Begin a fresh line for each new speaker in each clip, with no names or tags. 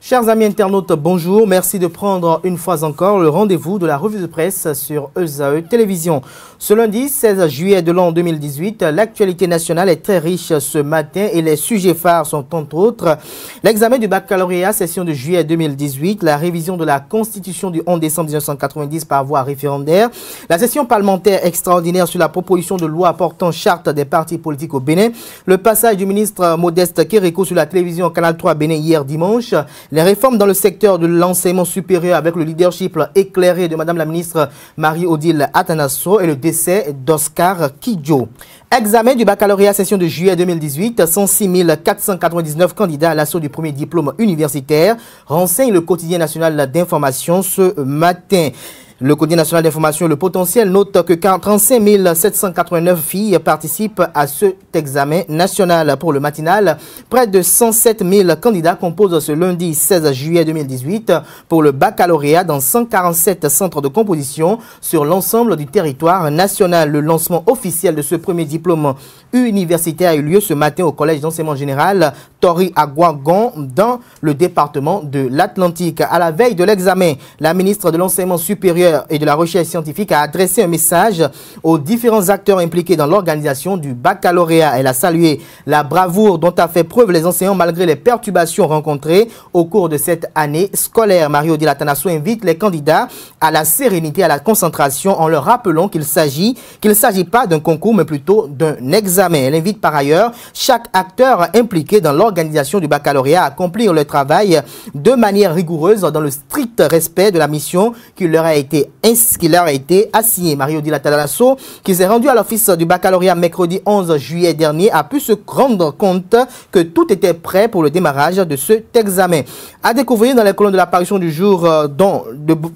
Chers amis internautes, bonjour. Merci de prendre une fois encore le rendez-vous de la revue de presse sur ESAE Télévision. Ce lundi 16 juillet de l'an 2018, l'actualité nationale est très riche ce matin et les sujets phares sont entre autres l'examen du baccalauréat session de juillet 2018, la révision de la Constitution du 11 décembre 1990 par voie référendaire, la session parlementaire extraordinaire sur la proposition de loi portant charte des partis politiques au Bénin, le passage du ministre Modeste Kérékou sur la télévision Canal 3 Bénin hier dimanche, les réformes dans le secteur de l'enseignement supérieur avec le leadership éclairé de Madame la ministre Marie-Odile Atanasso et le décès d'Oscar Kidjo. Examen du baccalauréat session de juillet 2018, 106 499 candidats à l'assaut du premier diplôme universitaire, renseigne le quotidien national d'information ce matin. Le quotidien national d'information, le potentiel, note que 35 789 filles participent à cet examen national. Pour le matinal, près de 107 000 candidats composent ce lundi 16 juillet 2018 pour le baccalauréat dans 147 centres de composition sur l'ensemble du territoire national. Le lancement officiel de ce premier diplôme universitaire a eu lieu ce matin au collège d'enseignement général Tori Aguagon dans le département de l'Atlantique. À la veille de l'examen, la ministre de l'enseignement supérieur et de la recherche scientifique a adressé un message aux différents acteurs impliqués dans l'organisation du baccalauréat. Elle a salué la bravoure dont a fait preuve les enseignants malgré les perturbations rencontrées au cours de cette année scolaire. Marie-Odile Atanasso invite les candidats à la sérénité, à la concentration en leur rappelant qu'il ne s'agit pas d'un concours mais plutôt d'un examen. Elle invite par ailleurs chaque acteur impliqué dans l'organisation du baccalauréat à accomplir le travail de manière rigoureuse dans le strict respect de la mission qui leur a été assigné. Marie-Odile Atanasso, qui s'est rendu à l'office du baccalauréat mercredi 11 juillet dernier, a pu se rendre compte que tout était prêt pour le démarrage de cet examen. À découvrir dans les colonnes de l'apparition du jour,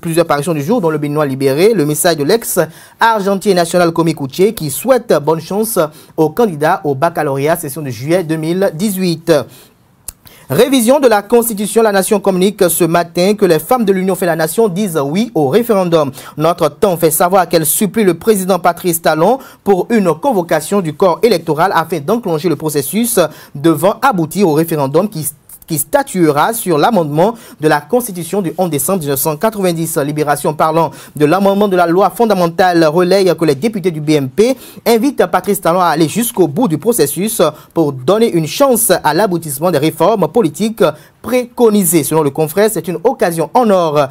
plusieurs apparitions du jour, dont le Béninois libéré, le message de l'ex-argentier national Komi Kouché qui souhaite bonne chance aux candidats au baccalauréat session de juillet 2018. Révision de la Constitution, la Nation communique ce matin que les femmes de l'Union fait la Nation disent oui au référendum. Notre temps fait savoir qu'elle supplie le président Patrice Talon pour une convocation du corps électoral afin d'enclencher le processus devant aboutir au référendum qui statuera sur l'amendement de la Constitution du 11 décembre 1990. Libération parlant de l'amendement de la loi fondamentale relaye que les députés du BMP invitent Patrice Talon à aller jusqu'au bout du processus pour donner une chance à l'aboutissement des réformes politiques préconisées. Selon le confrère, c'est une occasion en or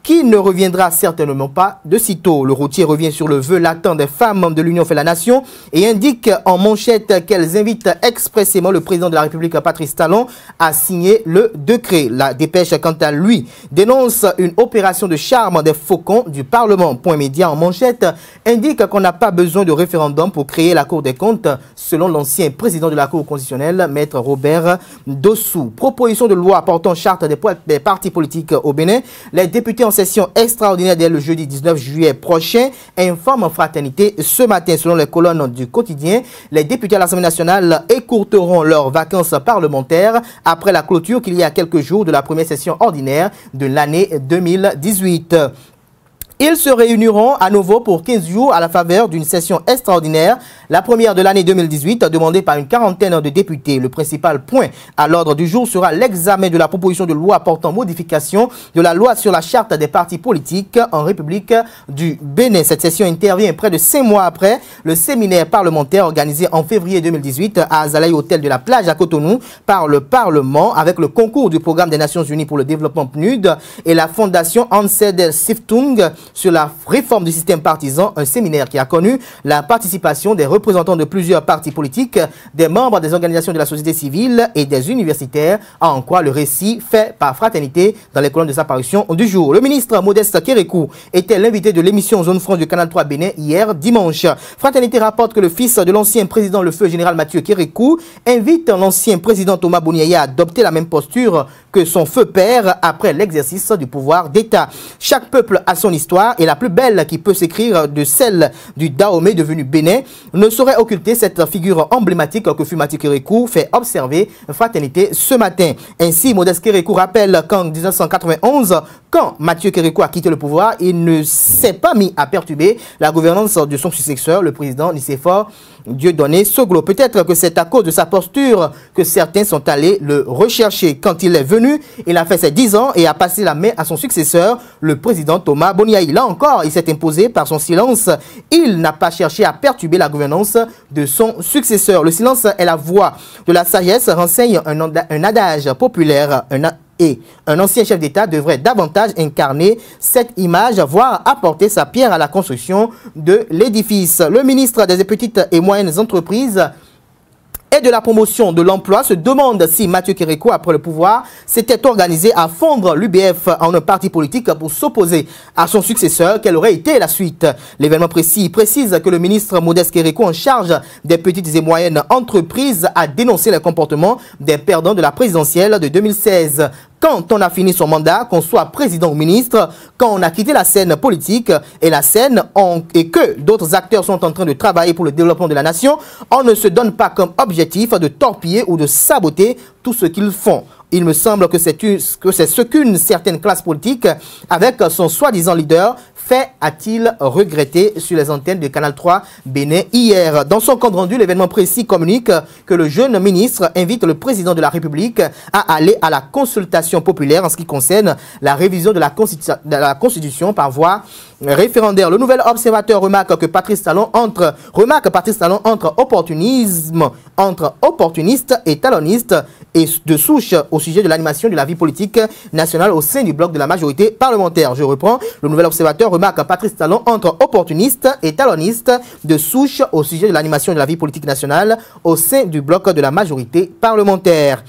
qui ne reviendra certainement pas de sitôt. Le routier revient sur le vœu latent des femmes de l'Union fait la Nation et indique en manchette qu'elles invitent expressément le président de la République, Patrice Talon, à signer le décret. La dépêche, quant à lui, dénonce une opération de charme des faucons du Parlement. Point Média en manchette indique qu'on n'a pas besoin de référendum pour créer la Cour des comptes, selon l'ancien président de la Cour constitutionnelle, Maître Robert Dossou. Proposition de loi portant charte des partis politiques au Bénin. Les députés en session extraordinaire dès le jeudi 19 juillet prochain, informe Fraternité ce matin. Selon les colonnes du quotidien, les députés à l'Assemblée nationale écourteront leurs vacances parlementaires après la clôture qu'il y a quelques jours de la première session ordinaire de l'année 2018. Ils se réuniront à nouveau pour 15 jours à la faveur d'une session extraordinaire, la première de l'année 2018, demandée par une quarantaine de députés. Le principal point à l'ordre du jour sera l'examen de la proposition de loi portant modification de la loi sur la charte des partis politiques en République du Bénin. Cette session intervient près de 5 mois après le séminaire parlementaire organisé en février 2018 à Azalaï Hôtel de la Plage à Cotonou par le Parlement avec le concours du Programme des Nations Unies pour le développement PNUD et la Fondation Ansed Siftung sur la réforme du système partisan, un séminaire qui a connu la participation des représentants de plusieurs partis politiques, des membres des organisations de la société civile et des universitaires, en quoi le récit fait par Fraternité dans les colonnes de sa parution du jour. Le ministre Modeste Kérékou était l'invité de l'émission Zone France du Canal 3 Bénin hier dimanche. Fraternité rapporte que le fils de l'ancien président le feu général Mathieu Kérékou invite l'ancien président Thomas Bouniaïa à adopter la même posture que son feu père après l'exercice du pouvoir d'État. Chaque peuple a son histoire. l'histoire est la plus belle qui peut s'écrire de celle du Dahomey devenu Bénin, ne saurait occulter cette figure emblématique que fut Mathieu Kérékou, fait observer Fraternité ce matin. Ainsi, Modeste Kérékou rappelle qu'en 1991, quand Mathieu Kérékou a quitté le pouvoir, il ne s'est pas mis à perturber la gouvernance de son successeur, le président Nicéphore Dieudonné Soglo. Peut-être que c'est à cause de sa posture que certains sont allés le rechercher. Quand il est venu, il a fait ses 10 ans et a passé la main à son successeur, le président Thomas Boniaï. Là encore, il s'est imposé par son silence. Il n'a pas cherché à perturber la gouvernance de son successeur. Le silence est la voix de la sagesse, renseigne un adage populaire. Un ancien chef d'État devrait davantage incarner cette image, voire apporter sa pierre à la construction de l'édifice. Le ministre des Petites et Moyennes Entreprises et de la promotion de l'emploi se demande si Mathieu Kérékou, après le pouvoir, s'était organisé à fondre l'UBF en un parti politique pour s'opposer à son successeur. Quelle aurait été la suite? L'événement précise que le ministre Modeste Kérékou, en charge des petites et moyennes entreprises, a dénoncé les comportements des perdants de la présidentielle de 2016. Quand on a fini son mandat, qu'on soit président ou ministre, quand on a quitté la scène politique et la scène et que d'autres acteurs sont en train de travailler pour le développement de la nation, on ne se donne pas comme objectif de torpiller ou de saboter tout ce qu'ils font. Il me semble que c'est ce qu'une certaine classe politique, avec son soi-disant leader, fait, a-t-il regretté sur les antennes de Canal 3 Bénin hier. Dans son compte rendu, l'événement précis communique que le jeune ministre invite le président de la République à aller à la consultation populaire en ce qui concerne la révision de la Constitution par voie référendaire. Le nouvel observateur remarque Patrice Talon entre opportuniste et taloniste et de souche au sujet de l'animation de la vie politique nationale au sein du bloc de la majorité parlementaire. Je reprends. Le nouvel observateur remarque Patrice Talon entre opportuniste et taloniste de souche au sujet de l'animation de la vie politique nationale au sein du bloc de la majorité parlementaire.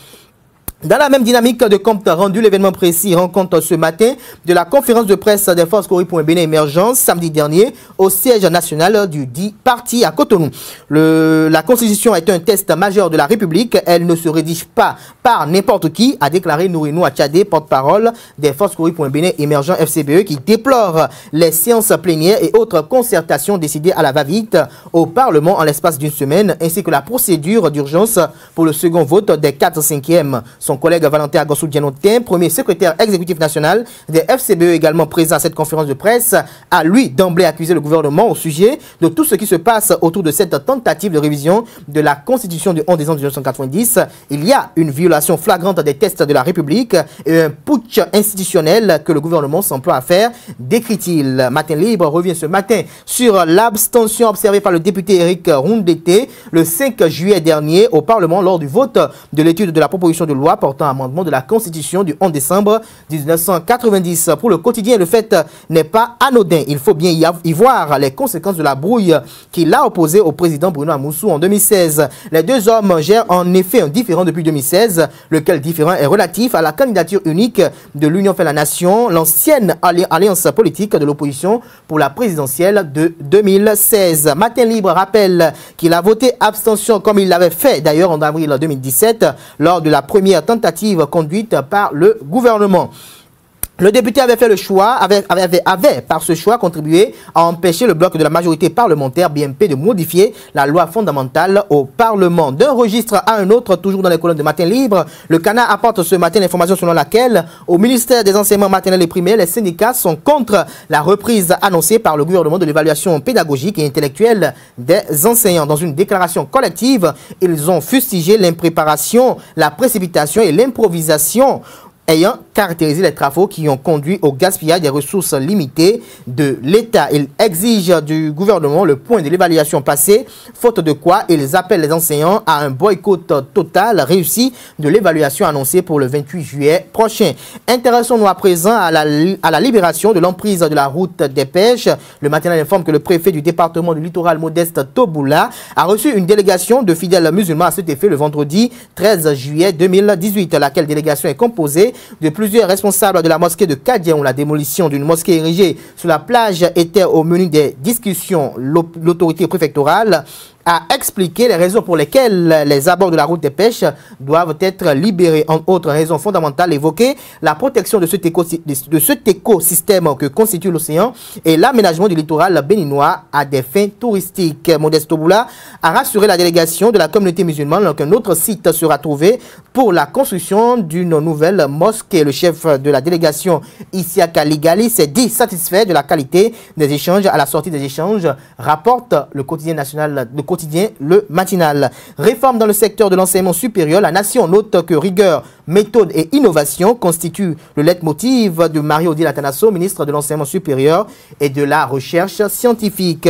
Dans la même dynamique de compte rendu, l'événement précis rend compte ce matin de la conférence de presse des forces Cori pour un Bénin émergent samedi dernier au siège national du dit parti à Cotonou. La Constitution est un test majeur de la République. Elle ne se rédige pas par n'importe qui, a déclaré Nourinou Achadé, porte-parole des forces Cori pour un Bénin émergent FCBE, qui déplore les séances plénières et autres concertations décidées à la va-vite au Parlement en l'espace d'une semaine, ainsi que la procédure d'urgence pour le second vote des 4/5e. Son collègue Valentin Agossou Dianotin, premier secrétaire exécutif national des FCBE, également présent à cette conférence de presse, a lui d'emblée accusé le gouvernement au sujet de tout ce qui se passe autour de cette tentative de révision de la Constitution du 11 décembre 1990. Il y a une violation flagrante des tests de la République et un putsch institutionnel que le gouvernement s'emploie à faire, décrit-il. Matin Libre revient ce matin sur l'abstention observée par le député Éric Roundete le 5 juillet dernier au Parlement lors du vote de l'étude de la proposition de loi portant amendement de la Constitution du 11 décembre 1990. Pour le quotidien, le fait n'est pas anodin. Il faut bien y voir les conséquences de la brouille qu'il a opposée au président Bruno Amoussou en 2016. Les deux hommes gèrent en effet un différend depuis 2016, lequel différend est relatif à la candidature unique de l'Union fait la Nation, l'ancienne alliance politique de l'opposition pour la présidentielle de 2016. Matin Libre rappelle qu'il a voté abstention comme il l'avait fait d'ailleurs en avril 2017 lors de la première tentative conduite par le gouvernement. Le député avait fait le choix, avait par ce choix contribué à empêcher le bloc de la majorité parlementaire BMP de modifier la loi fondamentale au Parlement. D'un registre à un autre, toujours dans les colonnes de Matin Libre, le Canard apporte ce matin l'information selon laquelle, au ministère des enseignements maternels et primaires, les syndicats sont contre la reprise annoncée par le gouvernement de l'évaluation pédagogique et intellectuelle des enseignants. Dans une déclaration collective, ils ont fustigé l'impréparation, la précipitation et l'improvisation ayant caractérisé les travaux qui ont conduit au gaspillage des ressources limitées de l'État. Ils exigent du gouvernement le point de l'évaluation passée, faute de quoi ils appellent les enseignants à un boycott total réussi de l'évaluation annoncée pour le 28 juillet prochain. Intéressons-nous à présent à la libération de l'emprise de la route des pêches. Le matin informe que le préfet du département du littoral Modeste Toboula a reçu une délégation de fidèles musulmans à cet effet le vendredi 13 juillet 2018. Laquelle délégation est composée de plusieurs responsables de la mosquée de Kadien, où la démolition d'une mosquée érigée sur la plage était au menu des discussions. L'autorité préfectorale a expliqué les raisons pour lesquelles les abords de la route des pêches doivent être libérés. Entre autres raisons fondamentales évoquées, la protection de cet écosystème que constitue l'océan et l'aménagement du littoral béninois à des fins touristiques. Modeste Boula a rassuré la délégation de la communauté musulmane qu'un autre site sera trouvé pour la construction d'une nouvelle mosquée. Le chef de la délégation, Isiaka Ligali, s'est dit satisfait de la qualité des échanges. À la sortie des échanges, rapporte le quotidien national, le matinal. Réforme dans le secteur de l'enseignement supérieur. La nation note que rigueur, méthode et innovation constituent le leitmotiv de Mario Di Latanasso, ministre de l'enseignement supérieur et de la recherche scientifique.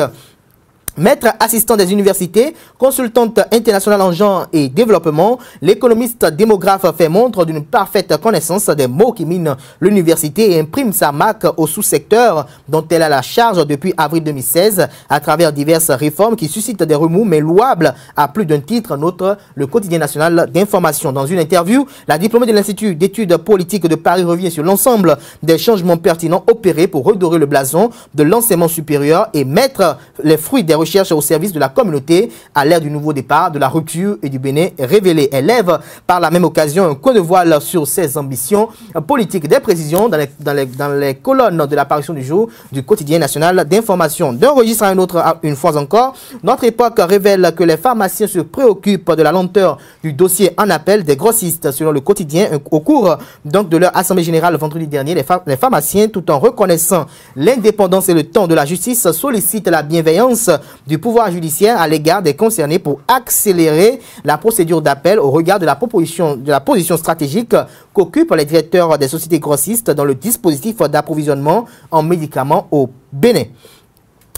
Maître assistant des universités, consultante internationale en genre et développement, l'économiste démographe fait montre d'une parfaite connaissance des mots qui minent l'université et imprime sa marque au sous-secteur dont elle a la charge depuis avril 2016 à travers diverses réformes qui suscitent des remous mais louables à plus d'un titre, note le quotidien national d'information. Dans une interview, la diplômée de l'Institut d'études politiques de Paris revient sur l'ensemble des changements pertinents opérés pour redorer le blason de l'enseignement supérieur et mettre les fruits des recherche au service de la communauté à l'ère du nouveau départ, de la rupture et du Bénin révélé. Elle lève par la même occasion un coin de voile sur ses ambitions politiques. Des précisions dans les colonnes de l'apparition du jour du quotidien national d'information. D'un registre à un autre, une fois encore, notre époque révèle que les pharmaciens se préoccupent de la lenteur du dossier en appel des grossistes. Selon le quotidien, au cours donc de leur assemblée générale vendredi dernier, les pharmaciens, tout en reconnaissant l'indépendance et le temps de la justice, sollicitent la bienveillance du pouvoir judiciaire à l'égard des concernés pour accélérer la procédure d'appel au regard de la position stratégique qu'occupent les directeurs des sociétés grossistes dans le dispositif d'approvisionnement en médicaments au Bénin.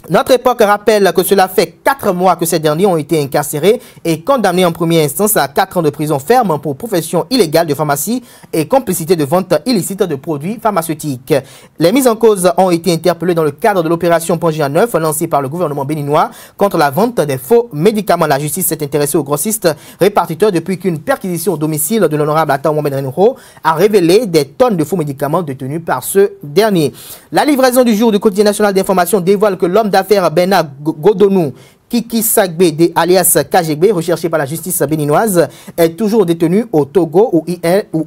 Notre époque rappelle que cela fait 4 mois que ces derniers ont été incarcérés et condamnés en première instance à 4 ans de prison ferme pour profession illégale de pharmacie et complicité de vente illicite de produits pharmaceutiques. Les mises en cause ont été interpellées dans le cadre de l'opération Pangea 9 lancée par le gouvernement béninois contre la vente des faux médicaments. La justice s'est intéressée aux grossistes répartiteurs depuis qu'une perquisition au domicile de l'honorable Atta Mohamed Renho a révélé des tonnes de faux médicaments détenus par ce dernier. La livraison du jour du quotidien national d'information dévoile que l'homme d'affaires Bernard Godonou, Kiki Sagbe, alias KGB, recherché par la justice béninoise, est toujours détenu au Togo où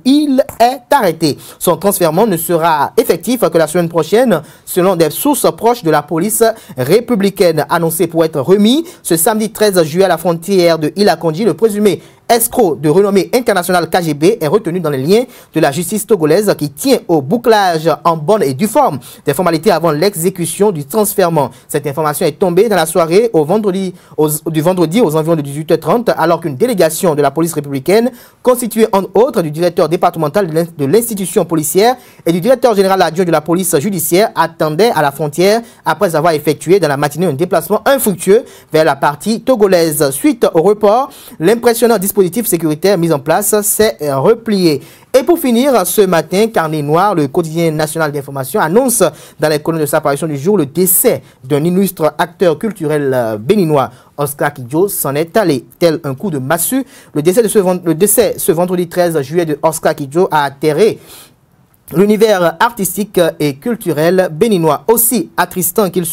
il est arrêté. Son transfèrement ne sera effectif que la semaine prochaine, selon des sources proches de la police républicaine. Annoncé pour être remis ce samedi 13 juillet à la frontière de Ilakonji, le présumé escroc de renommée internationale KGB est retenu dans les liens de la justice togolaise qui tient au bouclage en bonne et due forme des formalités avant l'exécution du transfèrement. Cette information est tombée dans la soirée du vendredi aux environs de 18h30 alors qu'une délégation de la police républicaine constituée entre autres du directeur départemental de l'institution policière et du directeur général adjoint de la police judiciaire attendait à la frontière après avoir effectué dans la matinée un déplacement infructueux vers la partie togolaise. Suite au report, l'impressionnant dispositif sécuritaire mis en place s'est replié. Et pour finir, ce matin, Carnet Noir, le quotidien national d'information, annonce dans les colonnes de sa parution du jour le décès d'un illustre acteur culturel béninois. Oscar Kidjo s'en est allé, tel un coup de massue. Le décès ce vendredi 13 juillet de Oscar Kidjo a atterré l'univers artistique et culturel béninois. Aussi attristant qu'il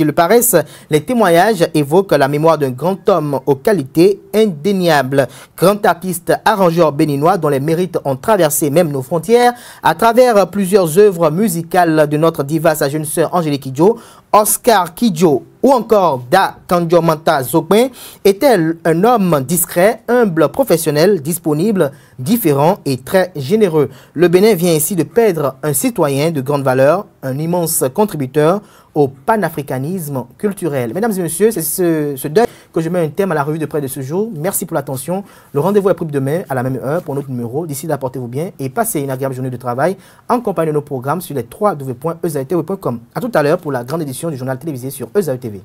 le paraisse, les témoignages évoquent la mémoire d'un grand homme aux qualités indéniables. Grand artiste arrangeur béninois dont les mérites ont traversé même nos frontières à travers plusieurs œuvres musicales de notre diva, sa jeune sœur Angélique Kidjo. Oscar Kidjo ou encore Da Kandiomanta Zokben était un homme discret, humble, professionnel, disponible, différent et très généreux. Le Bénin vient ici de perdre un citoyen de grande valeur, un immense contributeur au panafricanisme culturel. Mesdames et messieurs, c'est ce deuil que je mets un thème à la revue de près de ce jour. Merci pour l'attention. Le rendez-vous est pris demain à la même heure pour notre numéro. D'ici là, portez-vous bien et passez une agréable journée de travail en compagnie de nos programmes sur les www.ezaetv.com. A tout à l'heure pour la grande édition du journal télévisé sur Ezae TV.